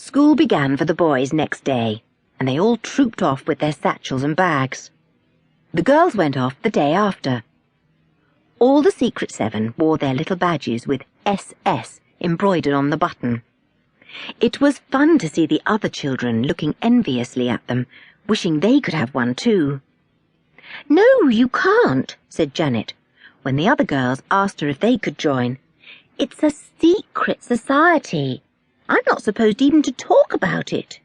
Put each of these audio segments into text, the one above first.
School began for the boys next day, and they all trooped off with their satchels and bags. The girls went off the day after. All the Secret Seven wore their little badges with SS embroidered on the button. It was fun to see the other children looking enviously at them, wishing they could have one too. "No, you can't," said Janet, when the other girls asked her if they could join. "It's a secret society. I'm not supposed even to talk about it."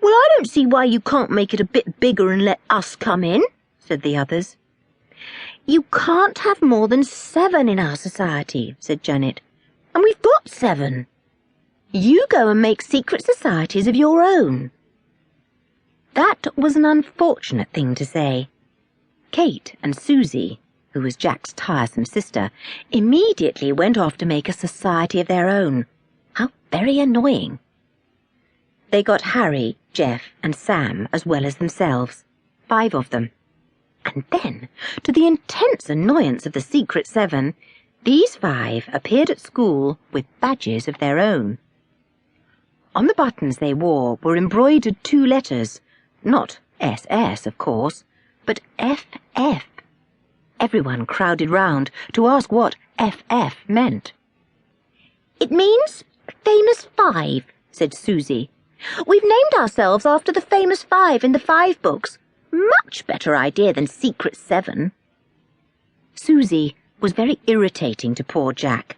"Well, I don't see why you can't make it a bit bigger and let us come in," said the others. "You can't have more than 7 in our society," said Janet, "and we've got 7. You go and make secret societies of your own." That was an unfortunate thing to say. Kate and Susie, who was Jack's tiresome sister, immediately went off to make a society of their own. How very annoying. They got Harry, Jeff, and Sam as well as themselves, 5 of them. And then, to the intense annoyance of the Secret Seven, these 5 appeared at school with badges of their own. On the buttons they wore were embroidered 2 letters, not SS, of course, but FF. Everyone crowded round to ask what FF meant. "It means Famous 5, said Susie. "We've named ourselves after the famous 5 in the 5 books. Much better idea than Secret 7. Susie was very irritating to poor Jack.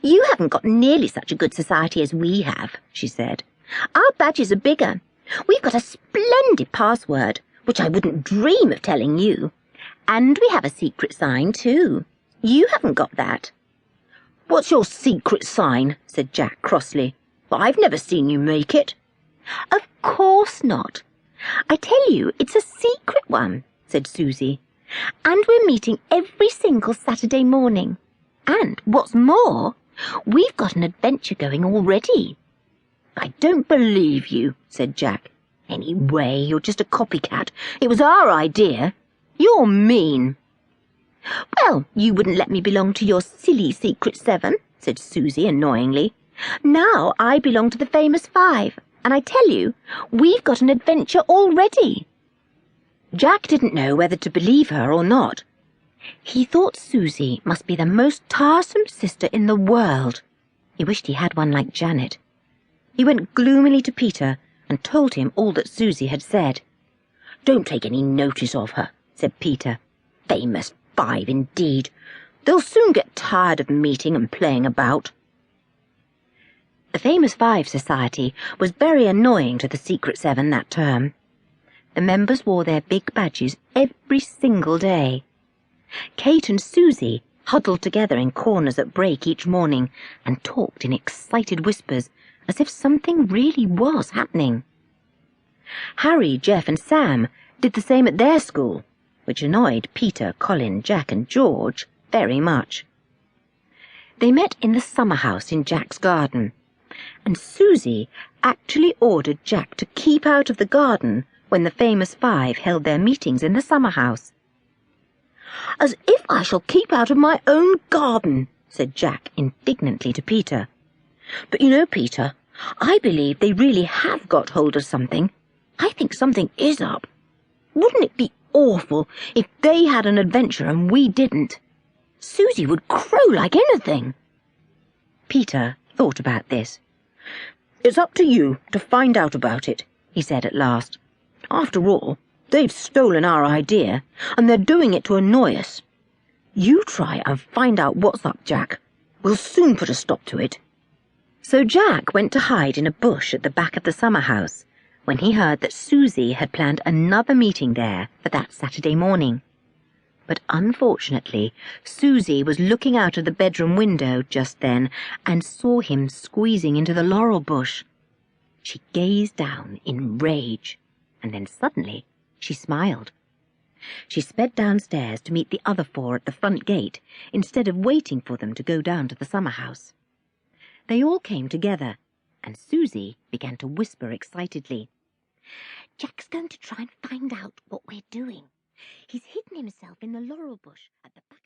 "You haven't got nearly such a good society as we have," she said. "Our badges are bigger. We've got a splendid password, which I wouldn't dream of telling you. And we have a secret sign, too. You haven't got that." "What's your secret sign?" said Jack crossly. "I've never seen you make it." "Of course not. I tell you, it's a secret one," said Susie. "And we're meeting every single Saturday morning. And, what's more, we've got an adventure going already." "I don't believe you," said Jack. "Anyway, you're just a copycat. It was our idea. You're mean." "Well, you wouldn't let me belong to your silly Secret 7, said Susie annoyingly. "Now I belong to the famous 5, and I tell you, we've got an adventure already." Jack didn't know whether to believe her or not. He thought Susie must be the most tiresome sister in the world. He wished he had one like Janet. He went gloomily to Peter and told him all that Susie had said. "Don't take any notice of her," said Peter. "Famous 5 indeed. They'll soon get tired of meeting and playing about." The Famous 5 Society was very annoying to the Secret 7 that term. The members wore their big badges every single day. Kate and Susie huddled together in corners at break each morning and talked in excited whispers as if something really was happening. Harry, Jeff, and Sam did the same at their school, which annoyed Peter, Colin, Jack, and George very much. They met in the summer house in Jack's garden, and Susie actually ordered Jack to keep out of the garden when the famous 5 held their meetings in the summer house. "As if I shall keep out of my own garden," said Jack indignantly to Peter. "But you know, Peter, I believe they really have got hold of something. I think something is up. Wouldn't it be awful if they had an adventure and we didn't? Susie would crow like anything." Peter thought about this. "It's up to you to find out about it," he said at last. "After all, they've stolen our idea, and they're doing it to annoy us. You try and find out what's up, Jack. We'll soon put a stop to it." So Jack went to hide in a bush at the back of the summer house when he heard that Susie had planned another meeting there for that Saturday morning. But unfortunately, Susie was looking out of the bedroom window just then and saw him squeezing into the laurel bush. She gazed down in rage, and then suddenly she smiled. She sped downstairs to meet the other 4 at the front gate instead of waiting for them to go down to the summer house. They all came together, and Susie began to whisper excitedly. "Jack's going to try and find out what we're doing. He's hidden himself in the laurel bush at the back